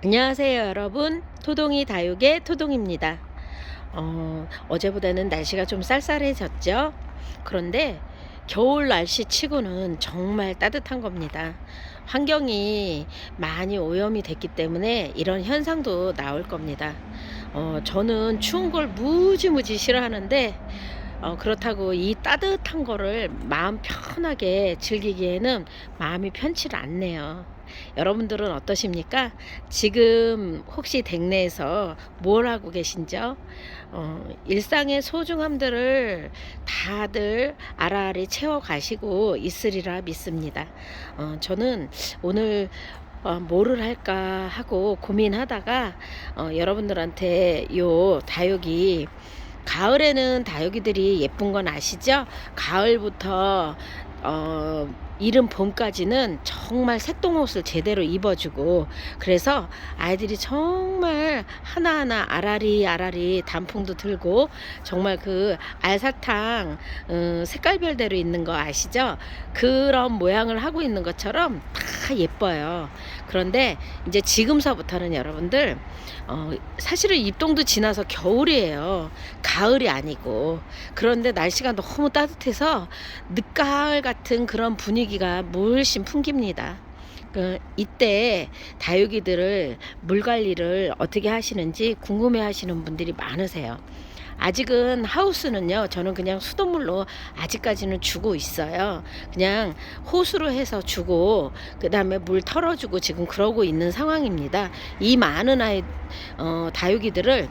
안녕하세요 여러분, 토동이 다육의 토동입니다. 어제보다는 날씨가 좀 쌀쌀해졌죠. 그런데 겨울 날씨 치고는 정말 따뜻한 겁니다. 환경이 많이 오염이 됐기 때문에 이런 현상도 나올 겁니다. 저는 추운 걸 무지무지 싫어하는데 그렇다고 이 따뜻한 거를 마음 편하게 즐기기에는 마음이 편치 않네요. 여러분들은 어떠십니까? 지금 혹시 댁내에서 뭘 하고 계신죠? 일상의 소중함들을 다들 알아알이 채워 가시고 있으리라 믿습니다. 저는 오늘 뭐를 할까 하고 고민하다가 여러분들한테 요 다육이, 가을에는 다육이들이 예쁜 건 아시죠? 가을부터 이른 봄까지는 정말 색동옷을 제대로 입어주고, 그래서 아이들이 정말 하나하나 아라리 아라리 단풍도 들고, 정말 그 알사탕 색깔별대로 있는 거 아시죠? 그런 모양을 하고 있는 것처럼 다 예뻐요. 그런데 이제 지금서부터는 여러분들, 사실은 입동도 지나서 겨울이에요. 가을이 아니고. 그런데 날씨가 너무 따뜻해서 늦가을 같은 그런 분위기가 물씬 풍깁니다. 이때 다육이들을 물 관리를 어떻게 하시는지 궁금해 하시는 분들이 많으세요. 아직은 하우스는요, 저는 그냥 수돗물로 아직까지는 주고 있어요. 그냥 호수로 해서 주고, 그 다음에 물 털어주고 지금 그러고 있는 상황입니다. 이 많은 다육이들을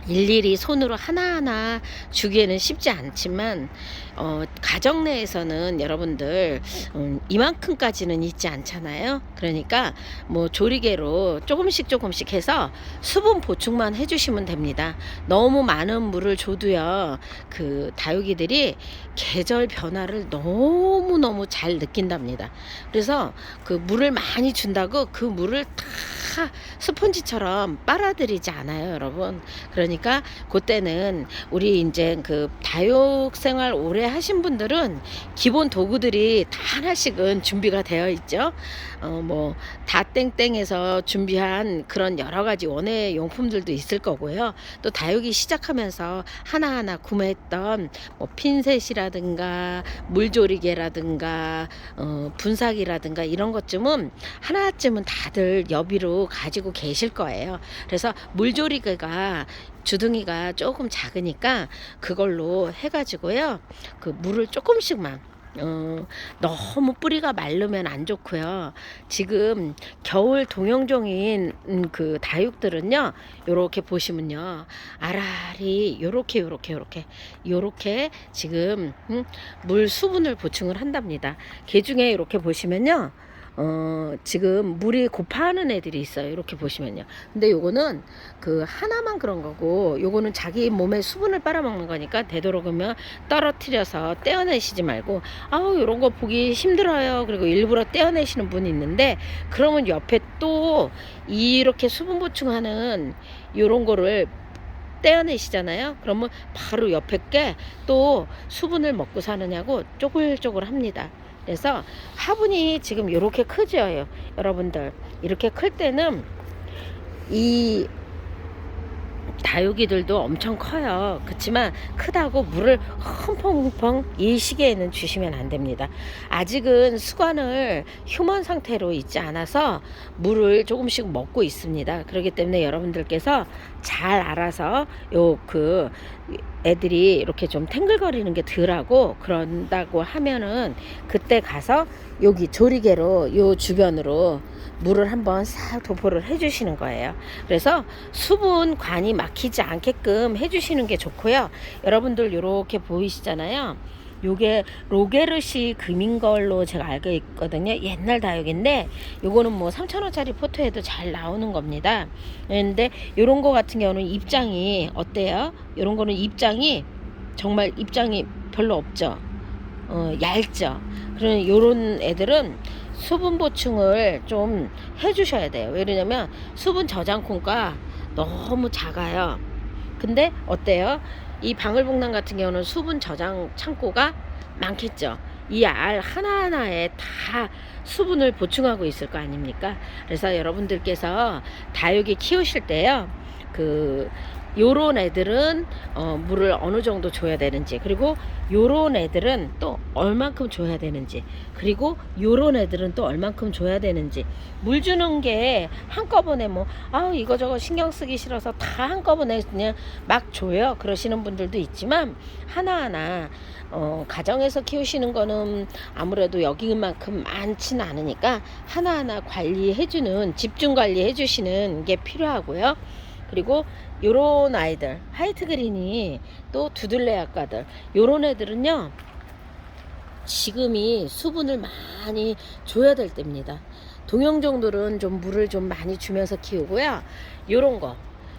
일일이 손으로 하나하나 주기에는 쉽지 않지만, 가정 내에서는 여러분들 이만큼까지는 있지 않잖아요. 그러니까 뭐 조리개로 조금씩 해서 수분 보충만 해주시면 됩니다. 너무 많은 물을 줘도요, 그 다육이들이 계절 변화를 너무너무 잘 느낀답니다. 그래서 그 물을 많이 준다고 그 물을 다 스펀지처럼 빨아들이지 않아요, 여러분. 그러니까 그때는 우리 이제 그 다육 생활 오래 하신 분들은 기본 도구들이 다 하나씩은 준비가 되어 있죠. 뭐 다땡땡에서 준비한 그런 여러 가지 원예 용품들도 있을 거고요. 또 다육이 시작하면서 하나하나 구매했던 뭐 핀셋이라든가 물조리개라든가 분사기라든가 이런 것쯤은 하나쯤은 다들 여비로 가지고 계실 거예요. 그래서 물조리개가 주둥이가 조금 작으니까 그걸로 해가지고요, 그 물을 조금씩만, 너무 뿌리가 마르면 안 좋고요. 지금 겨울 동영종인 그 다육들은요, 요렇게 보시면요, 아라리 요렇게 지금 물 수분을 보충을 한답니다. 개 중에 이렇게 보시면요, 지금 물이 고파하는 애들이 있어요. 이렇게 보시면요. 근데 요거는 그 하나만 그런 거고, 요거는 자기 몸에 수분을 빨아먹는 거니까 되도록이면 떨어뜨려서 떼어내시지 말고, 아우 요런 거 보기 힘들어요, 그리고 일부러 떼어내시는 분이 있는데, 그러면 옆에 또 이렇게 수분 보충하는 요런 거를 떼어내시잖아요. 그러면 바로 옆에 게 또 수분을 먹고 사느냐고 쪼글쪼글 합니다. 그래서 화분이 지금 이렇게 크죠, 여러분들. 이렇게 클 때는 이 다육이들도 엄청 커요. 그렇지만 크다고 물을 흠펑흠펑 이 시기에는 주시면 안 됩니다. 아직은 수관을 휴먼 상태로 있지 않아서 물을 조금씩 먹고 있습니다. 그렇기 때문에 여러분들께서 잘 알아서 그 애들이 이렇게 좀 탱글거리는 게 덜하고 그런다고 하면은, 그때 가서 여기 조리개로 요 주변으로 물을 한번 싹 도포를 해주시는 거예요. 그래서 수분관이 막히지 않게끔 해주시는 게 좋고요. 여러분들 요렇게 보이시잖아요. 요게 로게르시 금인 걸로 제가 알고 있거든요. 옛날 다육인데 요거는 뭐 3,000원짜리 포트에도 잘 나오는 겁니다. 근데 요런 거 같은 경우는 입장이 어때요? 요런 거는 입장이 정말 입장이 별로 없죠. 얇죠. 그런 요런 애들은 수분 보충을 좀 해주셔야 돼요. 왜냐면 수분 저장孔가 너무 작아요. 근데 어때요? 이 방울복랑 같은 경우는 수분 저장 창고가 많겠죠. 이 알 하나하나에 다 수분을 보충하고 있을 거 아닙니까? 그래서 여러분들께서 다육이 키우실 때요, 그 요런 애들은 물을 어느 정도 줘야 되는지, 그리고 요런 애들은 또 얼만큼 줘야 되는지, 그리고 요런 애들은 또 얼만큼 줘야 되는지, 물 주는 게 한꺼번에 뭐 이거저거 신경 쓰기 싫어서 다 한꺼번에 그냥 막 줘요 그러시는 분들도 있지만, 하나하나 가정에서 키우시는 거는 아무래도 여기만큼 많지는 않으니까 하나하나 관리해주는, 집중 관리해주시는 게 필요하고요. 그리고 요런 아이들, 화이트 그린이 또 두들레 아까들, 요런 애들은요 지금이 수분을 많이 줘야 될 때입니다. 동영종들은 좀 물을 좀 많이 주면서 키우고요. 요런 거,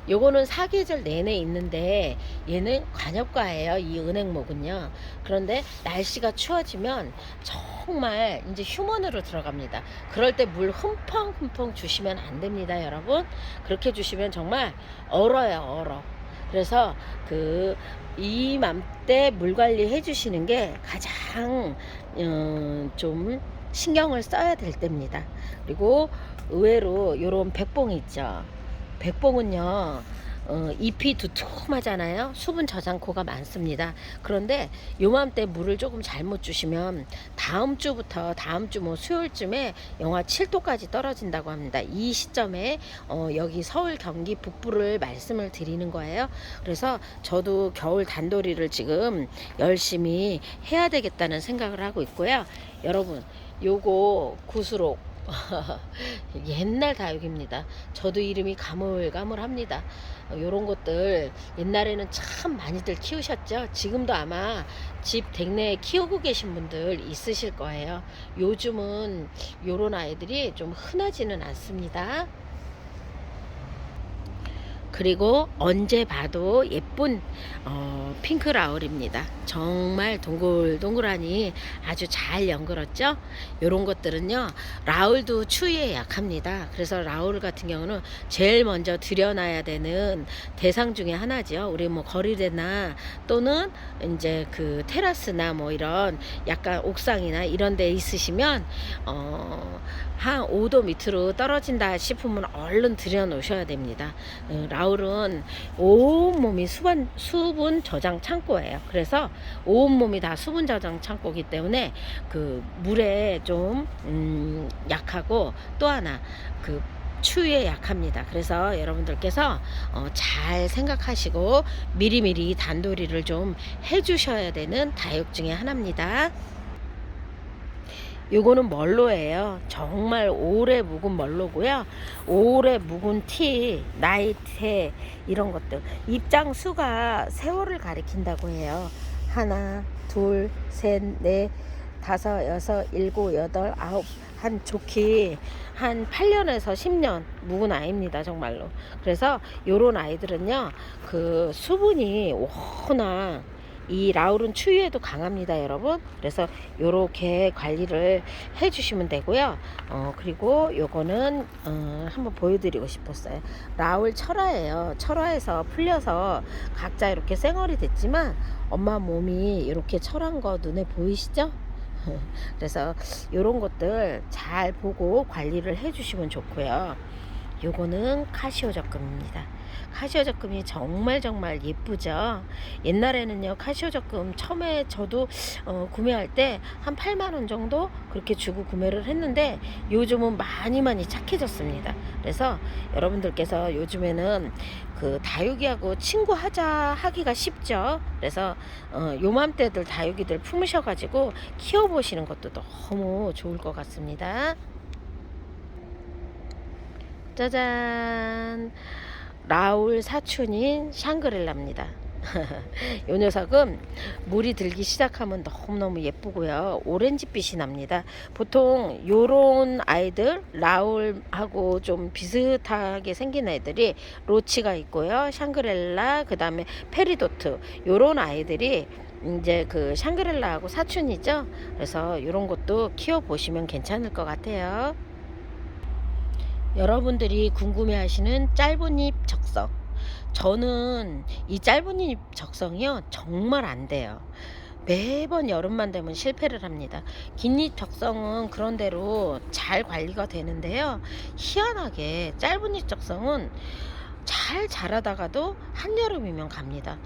요거는 사계절 내내 있는데 얘는 관엽과예요, 이 은행목은요. 그런데 날씨가 추워지면 정말 이제 휴먼으로 들어갑니다. 그럴 때 물 흠펑흠펑 주시면 안 됩니다, 여러분. 그렇게 주시면 정말 얼어요, 얼어. 그래서 이맘때 물 관리 해주시는 게 가장 좀 신경을 써야 될 때입니다. 그리고 의외로 요런 백봉 있죠. 백봉은요 잎이 두툼하잖아요. 수분 저장고가 많습니다. 그런데 요맘때 물을 조금 잘못 주시면 다음 주부터, 다음 주 뭐 수요일쯤에 영하 7도까지 떨어진다고 합니다. 이 시점에 여기 서울 경기 북부를 말씀을 드리는 거예요. 그래서 저도 겨울 단도리를 지금 열심히 해야 되겠다는 생각을 하고 있고요. 여러분, 요거 구스록 옛날 다육입니다. 저도 이름이 가물가물합니다. 요런 것들 옛날에는 참 많이들 키우셨죠. 지금도 아마 집 댁내에 키우고 계신 분들 있으실 거예요. 요즘은 요런 아이들이 좀 흔하지는 않습니다. 그리고 언제 봐도 예쁜 핑크 라울입니다. 정말 동글동글하니 아주 잘 연그렀죠. 요런 것들은요 라울도 추위에 약합니다. 그래서 라울 같은 경우는 제일 먼저 들여놔야 되는 대상 중에 하나죠. 우리 뭐 거리대나 또는 이제 그 테라스나 뭐 이런 약간 옥상이나 이런 데 있으시면 한 5도 밑으로 떨어진다 싶으면 얼른 들여 놓으셔야 됩니다. 라울은 온몸이 수분 저장 창고예요. 그래서 온몸이 다 수분 저장 창고이기 때문에 그 물에 좀 약하고, 또 하나 그 추위에 약합니다. 그래서 여러분들께서 잘 생각하시고 미리미리 단도리를 좀 해주셔야 되는 다육 중에 하나입니다. 요거는 멀로예요. 정말 오래 묵은 멀로고요. 오래 묵은 티, 나이테 이런 것들. 입장 수가 세월을 가리킨다고 해요. 하나, 둘, 셋, 넷, 다섯, 여섯, 일곱, 여덟, 아홉, 한 좋기 한 8년에서 10년 묵은 아이입니다, 정말로. 그래서 요런 아이들은요 그 수분이 워낙, 이 라울은 추위에도 강합니다, 여러분. 그래서 요렇게 관리를 해 주시면 되고요. 그리고 요거는 한번 보여드리고 싶었어요. 라울 철화예요. 철화에서 풀려서 각자 이렇게 쌩얼이 됐지만 엄마 몸이 이렇게 철한 거 눈에 보이시죠? 그래서 요런 것들 잘 보고 관리를 해 주시면 좋고요. 요거는 카시오 적금입니다. 카시오 적금이 정말 예쁘죠. 옛날에는요 카시오 적금 처음에 저도 구매할 때 한 8만원 정도 그렇게 주고 구매를 했는데 요즘은 많이 착해졌습니다. 그래서 여러분들께서 요즘에는 그 다육이하고 하기가 쉽죠. 그래서 요맘때들 다육이들 품으셔가지고 키워보시는 것도 너무 좋을 것 같습니다. 짜잔, 라울 사춘인 샹그릴라입니다. 이 녀석은 물이 들기 시작하면 너무너무 예쁘고요. 오렌지빛이 납니다. 보통 요런 아이들, 라울하고 좀 비슷하게 생긴 애들이 로치가 있고요. 샹그릴라, 그 다음에 페리도트, 요런 아이들이 이제 그 샹그릴라하고 사춘이죠. 그래서 요런 것도 키워보시면 괜찮을 것 같아요. 여러분들이 궁금해하시는 짧은 잎 적성, 저는 이 짧은 잎 적성이요 정말 안 돼요. 매번 여름만 되면 실패를 합니다. 긴잎 적성은 그런대로 잘 관리가 되는데요. 희한하게 짧은 잎 적성은 잘 자라다가도 한여름이면 갑니다.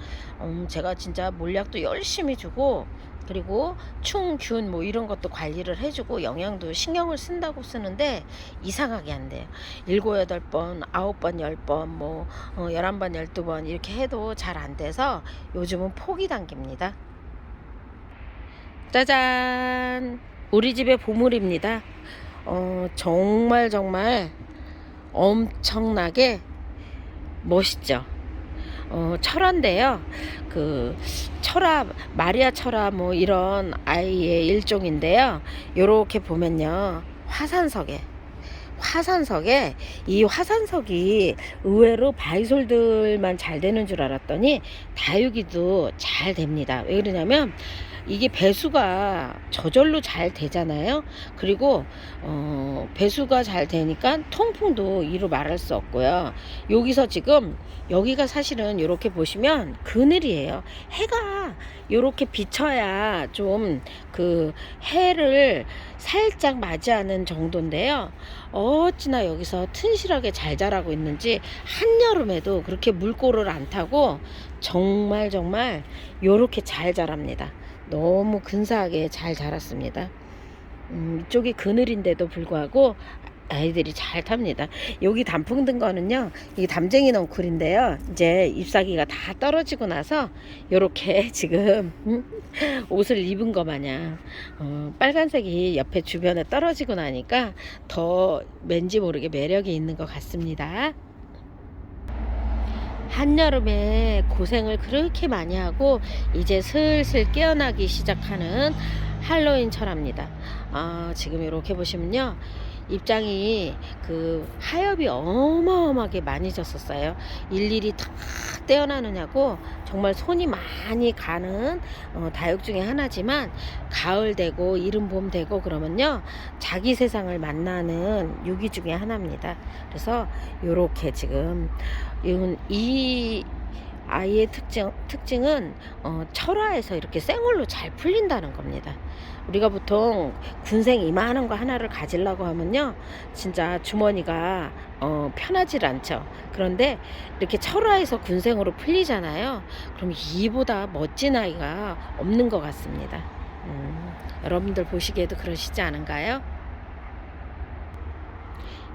제가 진짜 몰약도 열심히 주고, 그리고 충, 균 뭐 이런 것도 관리를 해주고 영양도 신경을 쓴다고 쓰는데 이상하게 안 돼요. 7, 8번, 9번, 10번, 뭐 11번, 12번 이렇게 해도 잘 안 돼서 요즘은 포기 단계입니다. 짜잔! 우리 집의 보물입니다. 정말 정말 엄청나게 멋있죠. 철화인데요. 그 철화, 마리아 철화 뭐 이런 아이의 일종인데요. 요렇게 보면요, 화산석에 이 화산석이 의외로 바이솔들만 잘 되는 줄 알았더니 다육이도 잘 됩니다. 왜 그러냐면 이게 배수가 저절로 잘 되잖아요. 그리고 배수가 잘 되니까 통풍도 이루 말할 수 없고요. 여기서 지금 여기가 사실은 이렇게 보시면 그늘이에요. 해가 이렇게 비쳐야 좀 그 해를 살짝 맞이하는 정도인데요. 어찌나 여기서 튼실하게 잘 자라고 있는지 한여름에도 그렇게 물꼬를 안 타고 정말 정말 이렇게 잘 자랍니다. 너무 근사하게 잘 자랐습니다. 이쪽이 그늘인데도 불구하고 아이들이 잘 탑니다. 여기 단풍 든 거는요, 이 담쟁이 넝쿨인데요. 이제 잎사귀가 다 떨어지고 나서 요렇게 지금 옷을 입은 거 마냥 빨간색이 옆에 주변에 떨어지고 나니까 더 왠지 모르게 매력이 있는 것 같습니다. 한여름에 고생을 그렇게 많이 하고 이제 슬슬 깨어나기 시작하는 할로윈 철합니다. 지금 이렇게 보시면요, 입장이 그 하엽이 어마어마하게 많이 졌었어요. 일일이 다 떼어나느냐고 정말 손이 많이 가는 다육 중에 하나지만, 가을 되고 이른 봄 되고 그러면요, 자기 세상을 만나는 유기 중에 하나입니다. 그래서 요렇게 지금 이 아이의 특징은 철화에서 이렇게 생얼로 잘 풀린다는 겁니다. 우리가 보통 군생 이만한 거 하나를 가지려고 하면요, 진짜 주머니가 편하질 않죠. 그런데 이렇게 철화에서 군생으로 풀리잖아요. 그럼 이보다 멋진 아이가 없는 것 같습니다. 여러분들 보시기에도 그러시지 않은가요?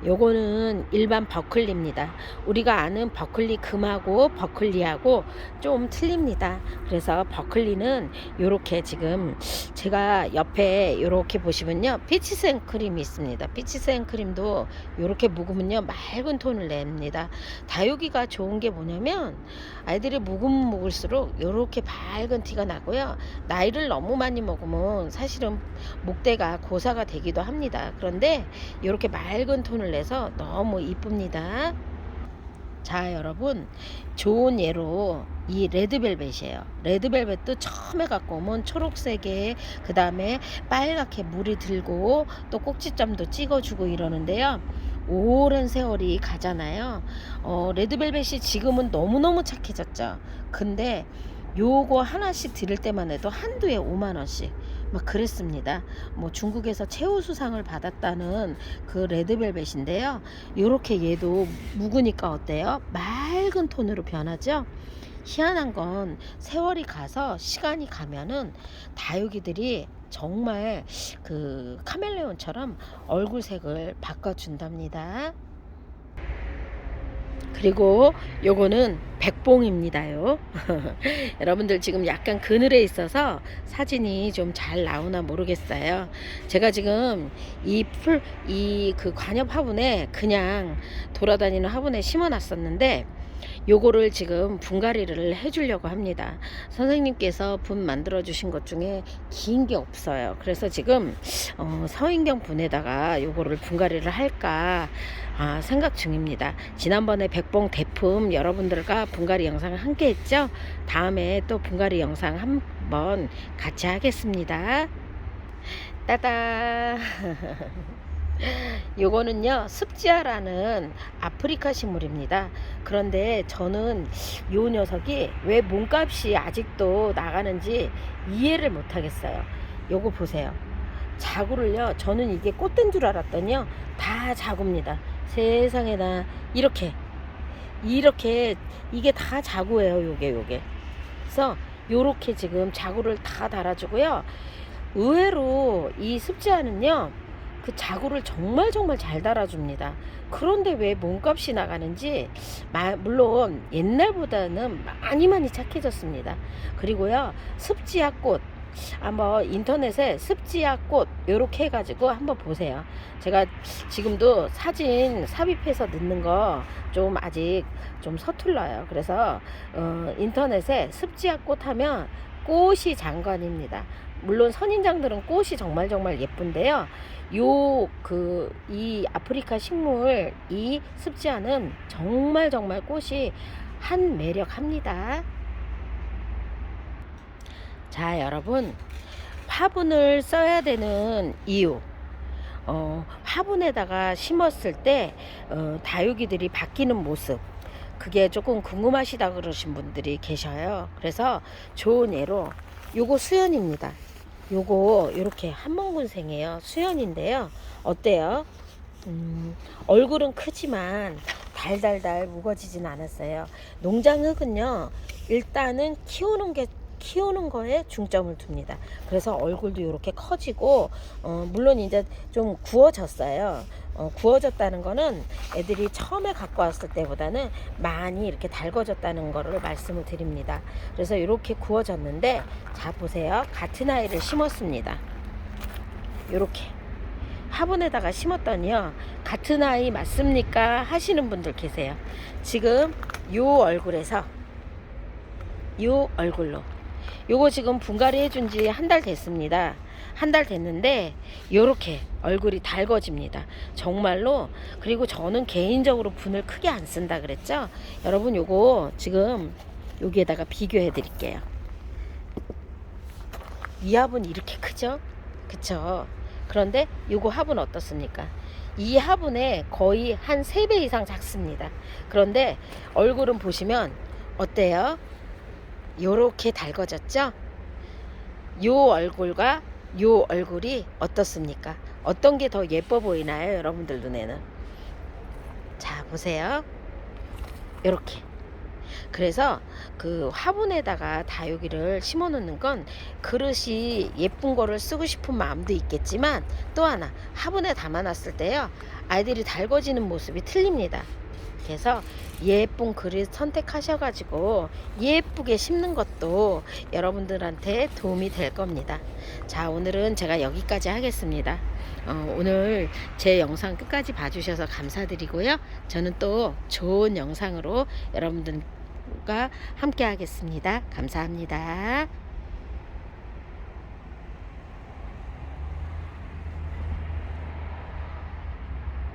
요거는 일반 버클리입니다. 우리가 아는 버클리 금하고 버클리하고 좀 틀립니다. 그래서 버클리는 요렇게 지금 제가 옆에 요렇게 보시면요, 피치 생크림이 있습니다. 피치 생크림도 요렇게 묵으면요, 맑은 톤을 냅니다. 다육이가 좋은 게 뭐냐면 아이들이 묵으면 묵을수록 요렇게 밝은 티가 나고요. 나이를 너무 많이 먹으면 사실은 목대가 고사가 되기도 합니다. 그런데 요렇게 맑은 톤을 내서 너무 이쁩니다. 자, 여러분, 좋은 예로 이 레드벨벳이에요. 레드벨벳도 처음에 갖고 오면 초록색에, 그 다음에 빨갛게 물이 들고 또 꼭지점도 찍어주고 이러는데요, 오랜 세월이 가잖아요. 레드벨벳이 지금은 너무너무 착해졌죠. 근데 요거 하나씩 드릴 때만 해도 한두에 5만원씩 막 그랬습니다. 뭐 중국에서 최우수상을 받았다는 그 레드벨벳인데요, 요렇게 얘도 묵으니까 어때요? 맑은 톤으로 변하죠. 희한한 건 세월이 가서 시간이 가면은 다육이들이 정말 그 카멜레온처럼 얼굴색을 바꿔준답니다. 그리고 요거는 백봉입니다요. 여러분들 지금 약간 그늘에 있어서 사진이 좀 잘 나오나 모르겠어요. 제가 지금 이 그 관엽 화분에 그냥 돌아다니는 화분에 심어 놨었는데, 요거를 지금 분갈이를 해주려고 합니다. 선생님께서 분 만들어 주신 것 중에 긴 게 없어요. 그래서 지금 서인경 분에다가 요거를 분갈이를 할까 생각 중입니다. 지난번에 백봉 대품 여러분들과 분갈이 영상을 함께 했죠. 다음에 또 분갈이 영상 한번 같이 하겠습니다. 따다. 요거는요 습지아라는 아프리카 식물입니다. 그런데 저는 요 녀석이 왜 몸값이 아직도 나가는지 이해를 못 하겠어요. 요거 보세요. 자구를요, 저는 이게 꽃된 줄 알았더니요 다 자구입니다. 세상에나, 이렇게 이게 다 자구예요. 요게 그래서 요렇게 지금 자구를 다 달아주고요. 의외로 이 습지아는요 그 자구를 정말 정말 잘 달아줍니다. 그런데 왜 몸값이 나가는지, 물론 옛날보다는 많이 착해졌습니다. 그리고요 습지아 꽃, 한번 인터넷에 습지아 꽃 요렇게 해가지고 한번 보세요. 제가 지금도 사진 삽입해서 넣는 거 좀 아직 좀 서툴러요. 그래서 인터넷에 습지아 꽃 하면 꽃이 장관입니다. 물론 선인장들은 꽃이 정말 예쁜데요. 이 아프리카 식물 이 습지아는 정말 꽃이 한 매력합니다. 자, 여러분, 화분을 써야 되는 이유. 화분에다가 심었을 때 다육이들이 바뀌는 모습, 그게 조금 궁금하시다 그러신 분들이 계셔요. 그래서 좋은 예로 요거 수연입니다. 요거 이렇게 한몽군생이에요. 수연인데요. 어때요? 얼굴은 크지만 달달달 묵어지진 않았어요. 농장흙은요 일단은 키우는 거에 중점을 둡니다. 그래서 얼굴도 이렇게 커지고, 물론 이제 좀 구워졌어요. 구워졌다는 거는 애들이 처음에 갖고 왔을 때보다는 많이 이렇게 달궈졌다는 거를 말씀을 드립니다. 그래서 이렇게 구워졌는데, 자 보세요. 같은 아이를 심었습니다. 이렇게 화분에다가 심었더니요 같은 아이 맞습니까 하시는 분들 계세요. 지금 요 얼굴에서 요 얼굴로, 요거 지금 분갈이 해준 지 한 달 됐습니다. 한 달 됐는데 요렇게 얼굴이 달궈집니다. 정말로. 그리고 저는 개인적으로 분을 크게 안 쓴다 그랬죠. 여러분 요거 지금 여기에다가 비교해 드릴게요. 이 화분 이렇게 크죠? 그쵸? 그런데 요거 화분 어떻습니까? 이 화분에 거의 한 3배 이상 작습니다. 그런데 얼굴은 보시면 어때요? 요렇게 달궈졌죠? 요 얼굴과 요 얼굴이 어떻습니까? 어떤 게 더 예뻐 보이나요? 여러분들 눈에는. 자 보세요. 요렇게. 그래서 그 화분에다가 다육이를 심어 놓는 건 그릇이 예쁜 거를 쓰고 싶은 마음도 있겠지만, 또 하나 화분에 담아 놨을 때요 아이들이 달궈지는 모습이 틀립니다. 그래서 예쁜 그릇 선택하셔가지고 예쁘게 심는 것도 여러분들한테 도움이 될 겁니다. 자, 오늘은 제가 여기까지 하겠습니다. 오늘 제 영상 끝까지 봐주셔서 감사드리고요. 저는 또 좋은 영상으로 여러분들과 함께 하겠습니다. 감사합니다.